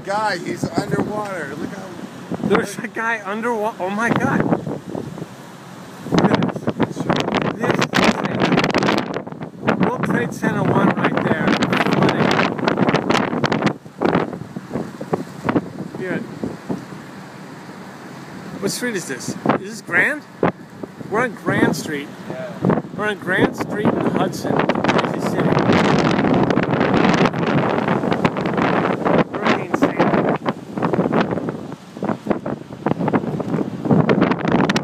guy. He's underwater. Look how... There's a guy underwater. Oh my God. Look at this. This is insane. World Trade Center 1 right there. Here. What street is this? Is this Grand? We're on Grand Street. Yeah. We're on Grand Street in Hudson, Jersey City. Hurricane Sandy.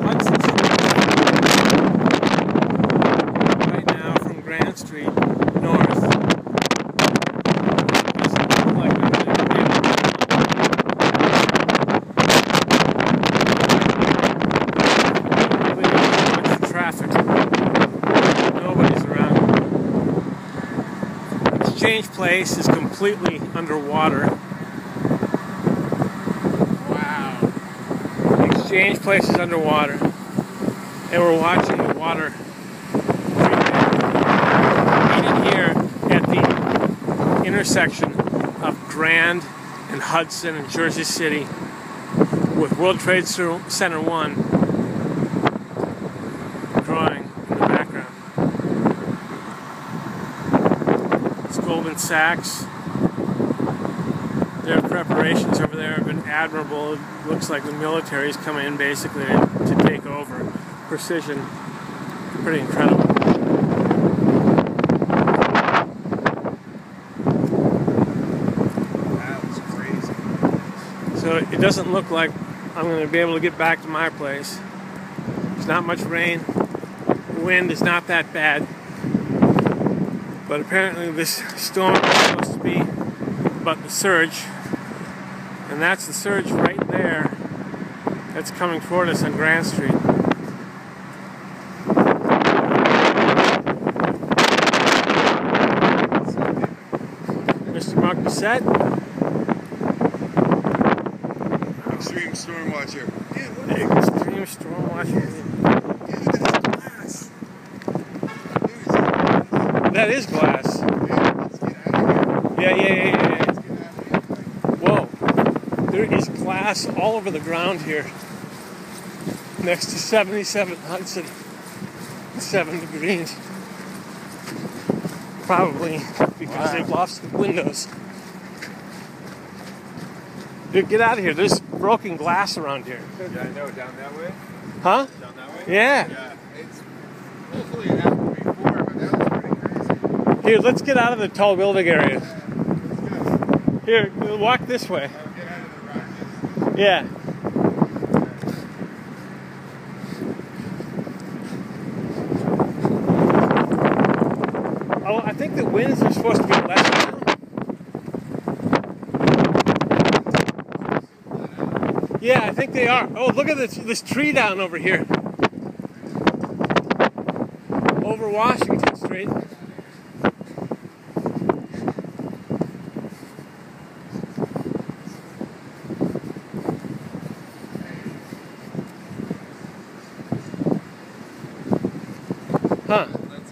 Hudson Street. Right now from Grand Street north. Doesn't look like we're going to get much traffic. Nobody's around. Exchange Place is completely underwater. Wow. Exchange Place is underwater. And we're watching the water meeting here at the intersection of Grand and Hudson and Jersey City with World Trade Center 1 drawing in the background. It's Goldman Sachs. Their preparations over there have been admirable. It looks like the military's coming in basically to take over. Precision. Pretty incredible. That was crazy. So it doesn't look like I'm going to be able to get back to my place. There's not much rain. The wind is not that bad. But apparently this storm is supposed to be about the surge. And that's the surge right there. That's coming toward us on Grand Street. Mr. Mark Bissett. Extreme storm watcher. Yeah, what is Extreme storm watcher. That is glass. Yeah. Whoa. There is glass all over the ground here. Next to 77 Hudson. 7 degrees. Probably because they've lost the windows. Dude, get out of here. There's broken glass around here. Yeah, I know. Down that way? Huh? Down that way? Yeah. Yeah. It's hopefully it happened before, but that was pretty crazy. Here, let's get out of the tall building area. Let's go. Here, we'll walk this way. Get out of the rocket. Yeah. Oh, I think the winds are supposed to be less now. Yeah, I think they are. Oh, look at this tree down over here. Over Washington Street. Huh.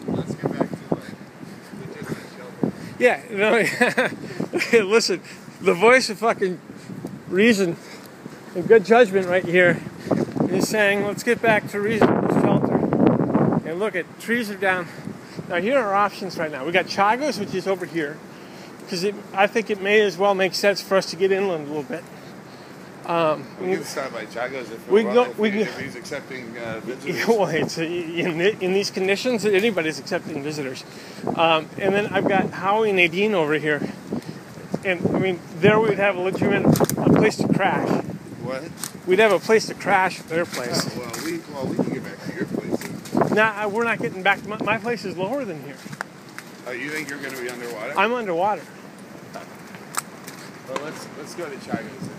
Let's get back to the distant shelter. Yeah, no, listen, the voice of fucking reason and good judgment right here is saying, let's get back to reasonable shelter. And look at, trees are down. Now here are options right now. We got Chagos, which is over here, because I think it may as well make sense for us to get inland a little bit. We can stop by Chagos if he's accepting visitors. Well, it's, in these conditions, anybody's accepting visitors. And then I've got Howie and Nadine over here. And, I mean, there we'd have a place to crash. What? We'd have a place to crash at their place. Oh, well, we can get back to your place. Nah, we're not getting back to my place is lower than here. Oh, you think you're going to be underwater? I'm underwater. Well, let's go to Chagos then.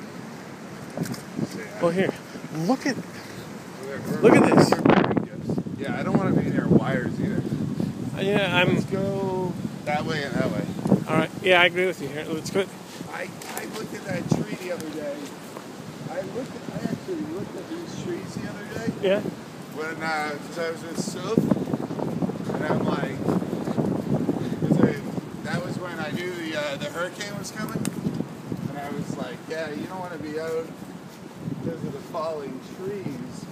Well, here, look at this. Yeah, I don't want to be near wires either. Yeah, Let's go that way and that way. All right. Yeah, I agree with you here. Let's go. I looked at that tree the other day. I actually looked at these trees the other day. Yeah. When because I was with Soph, and I'm like, that was when I knew the hurricane was coming, and I was like, yeah, you don't want to be out because of the falling trees.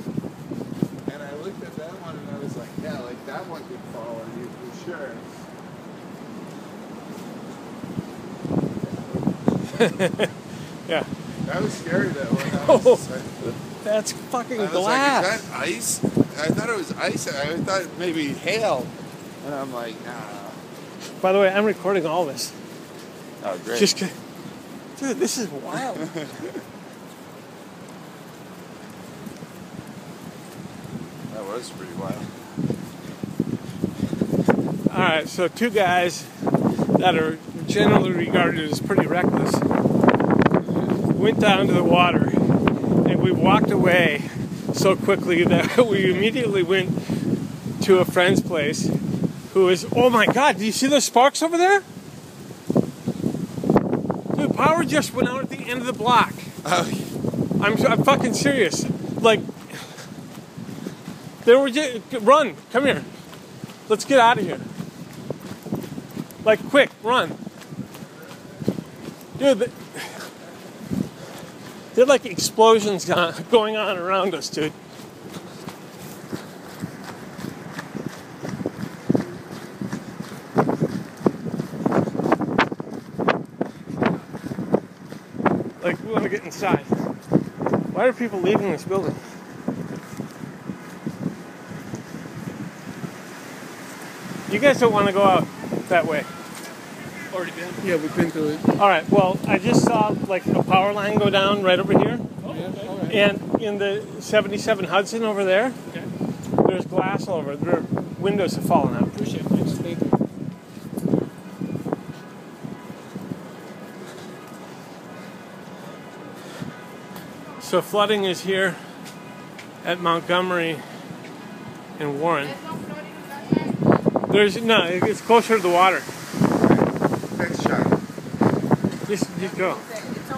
And I looked at that one and I was like, yeah, like that one could fall on you for sure. Yeah. That was scary though. That's fucking I was glass. like, is that ice? I thought it was ice. I thought maybe hail. And I'm like, nah. By the way, I'm recording all this. Oh, great. Just, dude, this is wild. That was pretty wild. All right, so two guys that are generally regarded as pretty reckless went down to the water, and we walked away so quickly that we immediately went to a friend's place who is, oh my God, do you see those sparks over there? Dude, power just went out at the end of the block. Oh, I'm fucking serious. Like, they were just, run, come here. Let's get out of here. Like, quick, run. Dude, there are like explosions going on around us, dude. Like, we want to get inside. Why are people leaving this building? You guys don't want to go out that way. Already been? yeah, we've been through it. All right, well, I just saw like a power line go down right over here. Oh, okay. All right. And in the 77 Hudson over there, Okay. there's glass all over. Their windows have fallen out. Appreciate it. Thanks. Thank you. So flooding is here at Montgomery and Warren. There's no, it's closer to the water. Next shot. Just go. It's